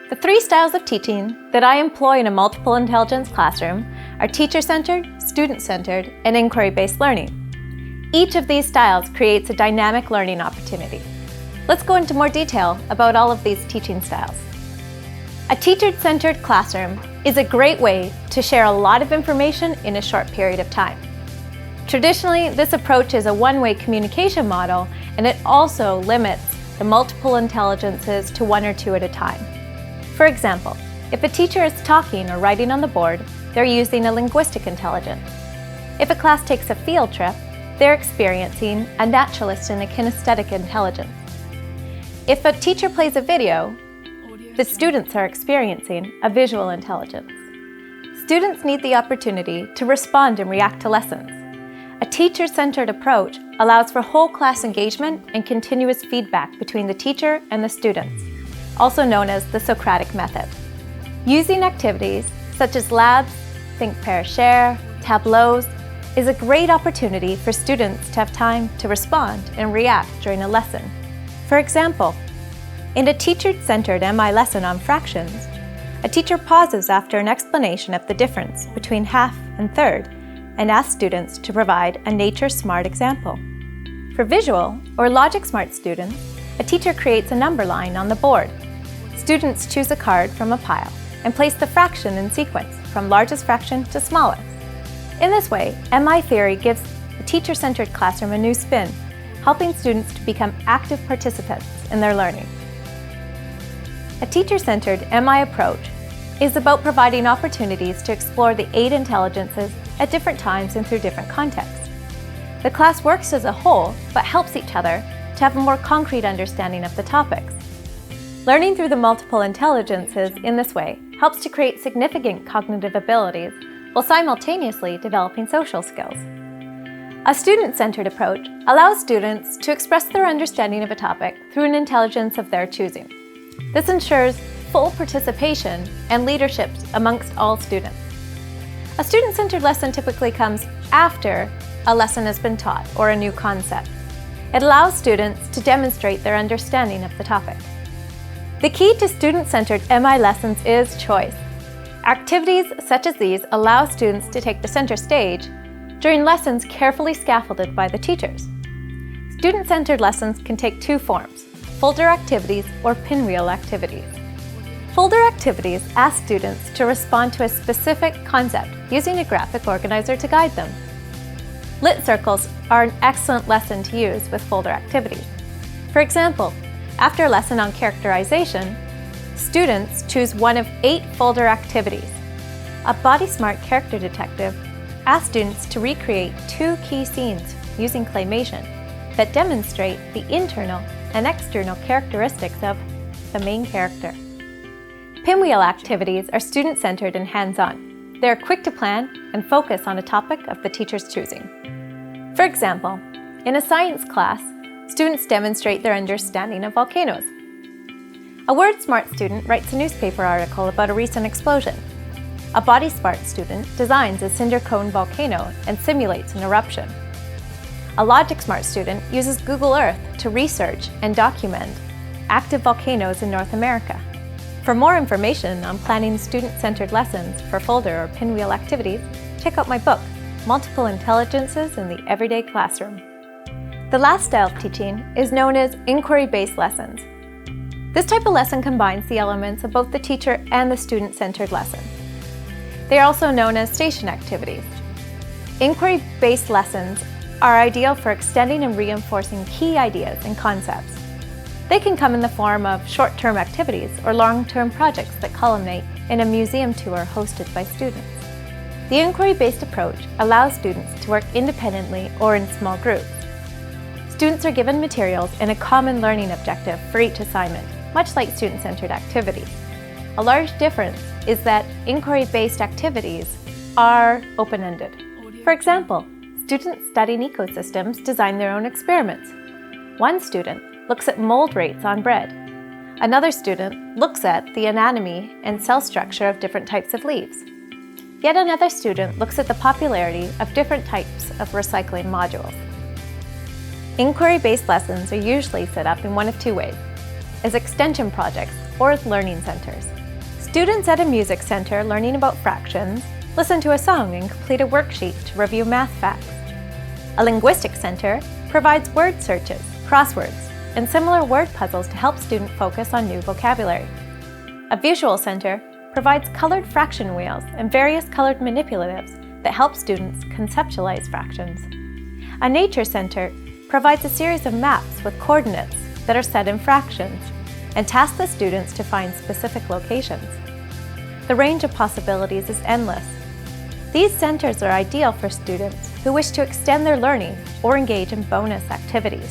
The three styles of teaching that I employ in a multiple intelligence classroom are teacher-centered, student-centered, and inquiry-based learning. Each of these styles creates a dynamic learning opportunity. Let's go into more detail about all of these teaching styles. A teacher-centered classroom is a great way to share a lot of information in a short period of time. Traditionally, this approach is a one-way communication model, and it also limits the multiple intelligences to one or two at a time. For example, if a teacher is talking or writing on the board, they're using a linguistic intelligence. If a class takes a field trip, they're experiencing a naturalist and a kinesthetic intelligence. If a teacher plays a video, the students are experiencing a visual intelligence. Students need the opportunity to respond and react to lessons. A teacher-centered approach allows for whole class engagement and continuous feedback between the teacher and the students, also known as the Socratic method. Using activities such as labs, think, pair, share, tableaus is a great opportunity for students to have time to respond and react during a lesson. For example, in a teacher-centered MI lesson on fractions, a teacher pauses after an explanation of the difference between half and third and asks students to provide a nature smart example. For visual or logic smart students, a teacher creates a number line on the board. Students choose a card from a pile and place the fraction in sequence from largest fraction to smallest. In this way, MI theory gives a teacher-centered classroom a new spin, helping students to become active participants in their learning. A teacher-centered MI approach is about providing opportunities to explore the 8 intelligences at different times and through different contexts. The class works as a whole, but helps each other to have a more concrete understanding of the topics. Learning through the multiple intelligences in this way helps to create significant cognitive abilities while simultaneously developing social skills. A student-centered approach allows students to express their understanding of a topic through an intelligence of their choosing. This ensures full participation and leadership amongst all students. A student-centered lesson typically comes after a lesson has been taught or a new concept. It allows students to demonstrate their understanding of the topic. The key to student-centered MI lessons is choice. Activities such as these allow students to take the center stage during lessons carefully scaffolded by the teachers. Student-centered lessons can take two forms: folder activities or pinwheel activities. Folder activities ask students to respond to a specific concept using a graphic organizer to guide them. Lit circles are an excellent lesson to use with folder activities. For example, after a lesson on characterization, students choose one of 8 folder activities. A Body Smart character detective asks students to recreate 2 key scenes using claymation that demonstrate the internal and external characteristics of the main character. Pinwheel activities are student-centered and hands-on. They are quick to plan and focus on a topic of the teacher's choosing. For example, in a science class, students demonstrate their understanding of volcanoes. A Word Smart student writes a newspaper article about a recent explosion. A Body Smart student designs a cinder cone volcano and simulates an eruption. A Logic Smart student uses Google Earth to research and document active volcanoes in North America. For more information on planning student-centered lessons for folder or pinwheel activities, check out my book, Multiple Intelligences in the Everyday Classroom. The last style of teaching is known as inquiry-based lessons. This type of lesson combines the elements of both the teacher and the student-centered lesson. They are also known as station activities. Inquiry-based lessons are ideal for extending and reinforcing key ideas and concepts. They can come in the form of short-term activities or long-term projects that culminate in a museum tour hosted by students. The inquiry-based approach allows students to work independently or in small groups. Students are given materials and a common learning objective for each assignment, much like student-centered activities. A large difference is that inquiry-based activities are open-ended. For example, students studying ecosystems design their own experiments. One student looks at mold rates on bread. Another student looks at the anatomy and cell structure of different types of leaves. Yet another student looks at the popularity of different types of recycling modules. Inquiry-based lessons are usually set up in one of two ways: as extension projects or as learning centers. Students at a music center learning about fractions listen to a song and complete a worksheet to review math facts. A linguistic center provides word searches, crosswords, and similar word puzzles to help students focus on new vocabulary. A visual center provides colored fraction wheels and various colored manipulatives that help students conceptualize fractions. A nature center provides a series of maps with coordinates that are set in fractions and tasks the students to find specific locations. The range of possibilities is endless. These centers are ideal for students who wish to extend their learning or engage in bonus activities.